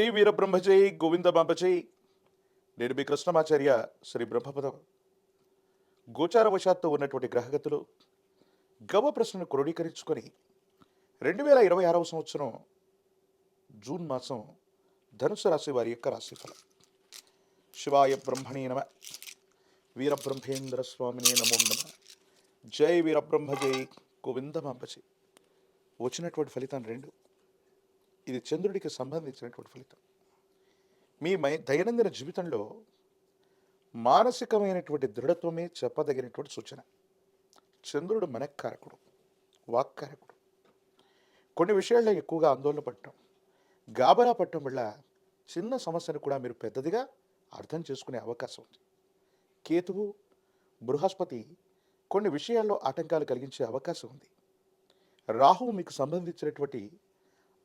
శ్రీ వీరబ్రహ్మజై గోవిందమాంబజై. నేను మీ కృష్ణమాచార్య. శ్రీ బ్రహ్మపదం గోచారవశాత్తు ఉన్నటువంటి గ్రహగతులు గవ ప్రశ్నను క్రోడీకరించుకొని 2026వ సంవత్సరం జూన్ మాసం ధనుసు రాశి వారి యొక్క రాశిఫలం. శివాయ బ్రహ్మణే నమ. వీరబ్రహ్మేంద్ర స్వామినే నమో నమ. జై వీరబ్రహ్మజై గోవిందమాంబజై. వచ్చినటువంటి ఫలితం రెండు. ఇది చంద్రుడికి సంబంధించినటువంటి ఫలితం. మీ దైనందిన జీవితంలో మానసికమైనటువంటి దృఢత్వమే చెప్పదగినటువంటి సూచన. చంద్రుడు మనఃకారకుడు, వాక్కారకుడు. కొన్ని విషయాల్లో ఎక్కువగా ఆందోళన పడటం, గాబరా పడటం వల్ల చిన్న సమస్యను కూడా మీరు పెద్దదిగా అర్థం చేసుకునే అవకాశం ఉంది. కేతువు, బృహస్పతి కొన్ని విషయాల్లో ఆటంకాలు కలిగించే అవకాశం ఉంది. రాహువు మీకు సంబంధించినటువంటి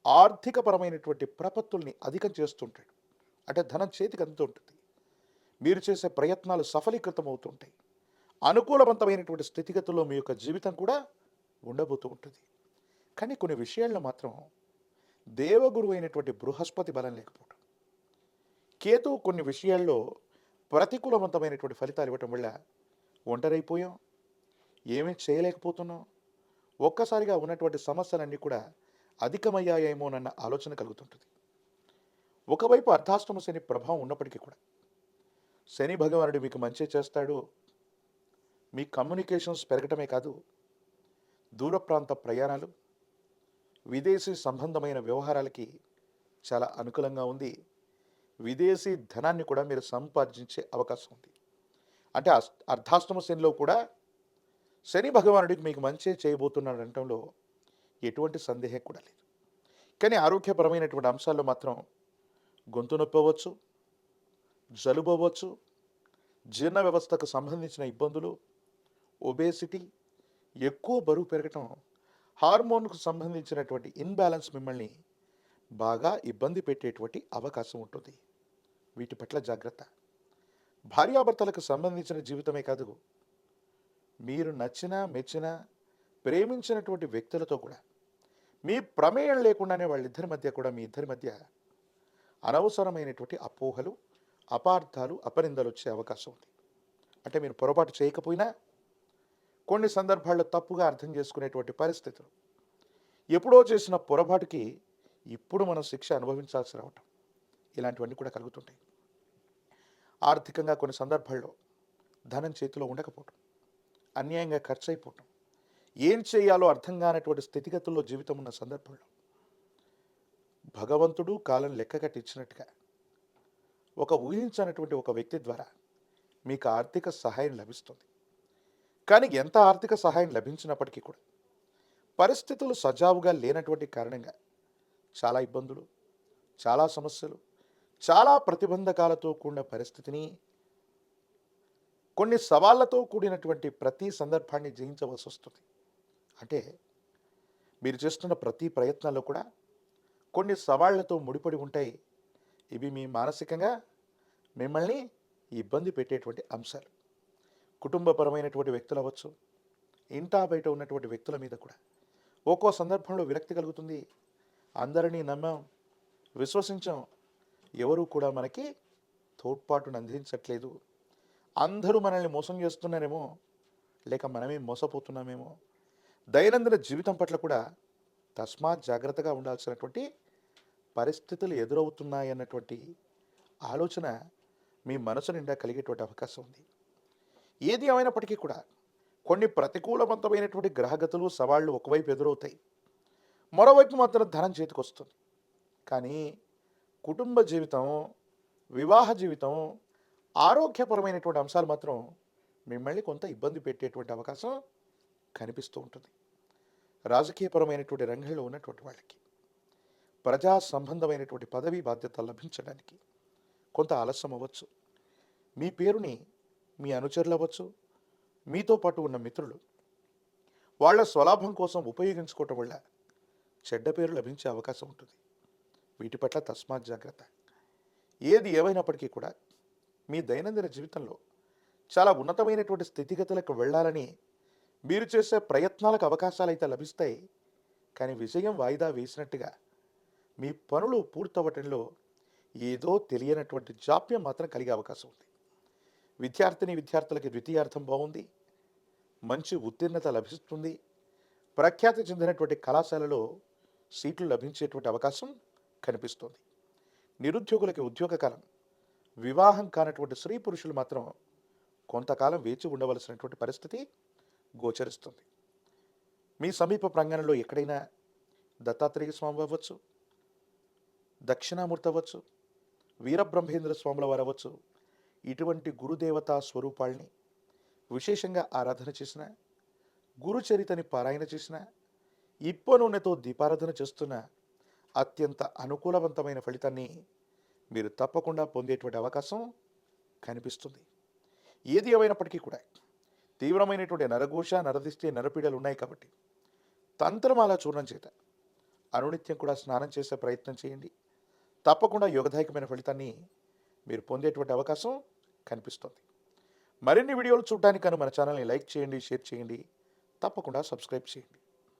ఆర్థికపరమైనటువంటి ప్రపత్తుల్ని అధికం చేస్తుంటాడు. అంటే ధనం చేతికి అందుతూ ఉంటుంది. మీరు చేసే ప్రయత్నాలు సఫలీకృతం అవుతుంటాయి. అనుకూలవంతమైనటువంటి స్థితిగతుల్లో మీ యొక్క జీవితం కూడా ఉండబోతూ ఉంటుంది. కానీ కొన్ని విషయాల్లో మాత్రం దేవగురు అయినటువంటి బృహస్పతి బలం లేకపోవడం, కేతు కొన్ని విషయాల్లో ప్రతికూలవంతమైనటువంటి ఫలితాలు ఇవ్వటం వల్ల ఒంటరైపోయాం, ఏమీ చేయలేకపోతున్నాం, ఒక్కసారిగా ఉన్నటువంటి సమస్యలన్నీ కూడా అధికమయ్యాయేమోనన్న ఆలోచన కలుగుతుంటుంది. ఒకవైపు అర్ధాష్టమ శని ప్రభావం ఉన్నప్పటికీ కూడా శని భగవానుడు మీకు మంచి చేస్తాడు. మీ కమ్యూనికేషన్స్ పెరగటమే కాదు, దూర ప్రాంత ప్రయాణాలు, విదేశీ సంబంధమైన వ్యవహారాలకి చాలా అనుకూలంగా ఉంది. విదేశీ ధనాన్ని కూడా మీరు సంపాదించే అవకాశం ఉంది. అంటే అర్ధాష్టమ శనిలో కూడా శని భగవానుడికి మీకు మంచి చేయబోతున్నాడు అనటంలో ఎటువంటి సందేహం కూడా లేదు. కానీ ఆరోగ్యపరమైనటువంటి అంశాల్లో మాత్రం గొంతు నొప్పి అవ్వచ్చు, జలుబు అవ్వచ్చు, జీర్ణ వ్యవస్థకు సంబంధించిన ఇబ్బందులు, ఒబేసిటీ, ఎక్కువ బరువు పెరగటం, హార్మోన్కు సంబంధించినటువంటి ఇన్బ్యాలెన్స్ మిమ్మల్ని బాగా ఇబ్బంది పెట్టేటువంటి అవకాశం ఉంటుంది. వీటి పట్ల జాగ్రత్త. భార్యాభర్తలకు సంబంధించిన జీవితమే కాదు, మీరు నచ్చిన, మెచ్చిన, ప్రేమించినటువంటి వ్యక్తులతో కూడా మీ ప్రమేయం లేకుండానే వాళ్ళిద్దరి మధ్య కూడా మీ ఇద్దరి మధ్య అనవసరమైనటువంటి అపోహలు, అపార్థాలు, అపనిందలు వచ్చే అవకాశం ఉంది. అంటే మీరు పొరపాటు చేయకపోయినా కొన్ని సందర్భాల్లో తప్పుగా అర్థం చేసుకునేటువంటి పరిస్థితులు, ఎప్పుడో చేసిన పొరపాటుకి ఇప్పుడు మనం శిక్ష అనుభవించాల్సి రావటం, ఇలాంటివన్నీ కూడా కలుగుతుంటాయి. ఆర్థికంగా కొన్ని సందర్భాల్లో ధనం చేతిలో ఉండకపోవటం, అన్యాయంగా ఖర్చు అయిపోవటం, ఏం చేయాలో అర్థం కానటువంటి స్థితిగతుల్లో జీవితం ఉన్న సందర్భంలో భగవంతుడు కాలం లెక్క కట్టించినట్టుగా ఒక ఊహించనటువంటి ఒక వ్యక్తి ద్వారా మీకు ఆర్థిక సహాయం లభిస్తుంది. కానీ ఎంత ఆర్థిక సహాయం లభించినప్పటికీ కూడా పరిస్థితులు సజావుగా లేనటువంటి కారణంగా చాలా ఇబ్బందులు, చాలా సమస్యలు, చాలా ప్రతిబంధకాలతో కూడిన పరిస్థితిని, కొన్ని సవాళ్లతో కూడినటువంటి ప్రతి సందర్భాన్ని జయించవలసి వస్తుంది. అంటే మీరు చేస్తున్న ప్రతి ప్రయత్నాల్లో కూడా కొన్ని సవాళ్లతో ముడిపడి ఉంటాయి. ఇవి మీ మానసికంగా మిమ్మల్ని ఇబ్బంది పెట్టేటువంటి అంశాలు. కుటుంబపరమైనటువంటి వ్యక్తులు అవ్వచ్చు, ఇంటా బయట ఉన్నటువంటి వ్యక్తుల మీద కూడా ఒక్కో సందర్భంలో విరక్తి కలుగుతుంది. అందరినీ నమ్మాం, విశ్వసించాం, ఎవరూ కూడా మనకి తోడ్పాటును అందించట్లేదు, అందరూ మనల్ని మోసం చేస్తున్నారేమో, లేక మనమే మోసపోతున్నామేమో, దైనందిన జీవితం పట్ల కూడా తస్మాత్ జాగ్రత్తగా ఉండాల్సినటువంటి పరిస్థితులు ఎదురవుతున్నాయన్నటువంటి ఆలోచన మీ మనసు నిండా కలిగేటువంటి అవకాశం ఉంది. ఏది ఏమైనప్పటికీ కూడా కొన్ని ప్రతికూలవంతమైనటువంటి గ్రహగతులు, సవాళ్లు ఒకవైపు ఎదురవుతాయి, మరోవైపు మాత్రం ధనం చేతికి వస్తుంది. కానీ కుటుంబ జీవితం, వివాహ జీవితం, ఆరోగ్యపరమైనటువంటి అంశాలు మాత్రం మిమ్మల్ని కొంత ఇబ్బంది పెట్టేటువంటి అవకాశం కనిపిస్తూ ఉంటుంది. రాజకీయపరమైనటువంటి రంగంలో ఉన్నటువంటి వాళ్ళకి ప్రజా సంబంధమైనటువంటి పదవి బాధ్యత లభించడానికి కొంత ఆలస్యం అవ్వచ్చు. మీ పేరుని మీ అనుచరులు అవ్వచ్చు, మీతో పాటు ఉన్న మిత్రులు వాళ్ళ స్వలాభం కోసం ఉపయోగించుకోవటం వల్ల చెడ్డ పేరు లభించే అవకాశం ఉంటుంది. వీటి పట్ల తస్మాత్ జాగ్రత్త. ఏది ఏమైనప్పటికీ కూడా మీ దైనందిన జీవితంలో చాలా ఉన్నతమైనటువంటి స్థితిగతులకు వెళ్ళాలని మీరు చేసే ప్రయత్నాలకు అవకాశాలు అయితే లభిస్తాయి. కానీ విజయం వాయిదా వేసినట్టుగా మీ పనులు పూర్తవటంలో ఏదో తెలియనటువంటి జాప్యం మాత్రం కలిగే అవకాశం ఉంది. విద్యార్థులకి ద్వితీయార్థం బాగుంది. మంచి ఉత్తీర్ణత లభిస్తుంది. ప్రఖ్యాతి చెందినటువంటి కళాశాలలో సీట్లు లభించేటువంటి అవకాశం కనిపిస్తుంది. నిరుద్యోగులకి ఉద్యోగకాలం. వివాహం కానటువంటి స్త్రీ పురుషులు మాత్రం కొంతకాలం వేచి ఉండవలసినటువంటి పరిస్థితి గోచరిస్తుంది. మీ సమీప ప్రాంగణంలో ఎక్కడైనా దత్తాత్రేయ స్వామి అవ్వచ్చు, దక్షిణామూర్తి అవ్వచ్చు, వీరబ్రహ్మేంద్ర స్వాముల వారు అవ్వచ్చు, ఇటువంటి గురుదేవతా స్వరూపాల్ని విశేషంగా ఆరాధన చేసిన, గురుచరితని పారాయణ చేసిన, ఇప్ప నూనెతో దీపారాధన చేస్తున్న అత్యంత అనుకూలవంతమైన ఫలితాన్ని మీరు తప్పకుండా పొందేటువంటి అవకాశం కనిపిస్తుంది. ఏది ఏమైనప్పటికీ కూడా తీవ్రమైనటువంటి నరఘోష, నరదిష్టి, నరపీడలు ఉన్నాయి కాబట్టి తంత్రమాల చూర్ణం చేత అనునిత్యం కూడా స్నానం చేసే ప్రయత్నం చేయండి. తప్పకుండా యోగదాయకమైన ఫలితాన్ని మీరు పొందేటువంటి అవకాశం కనిపిస్తుంది. మరిన్ని వీడియోలు చూడడానికి మన ఛానల్ని లైక్ చేయండి, షేర్ చేయండి, తప్పకుండా సబ్స్క్రైబ్ చేయండి.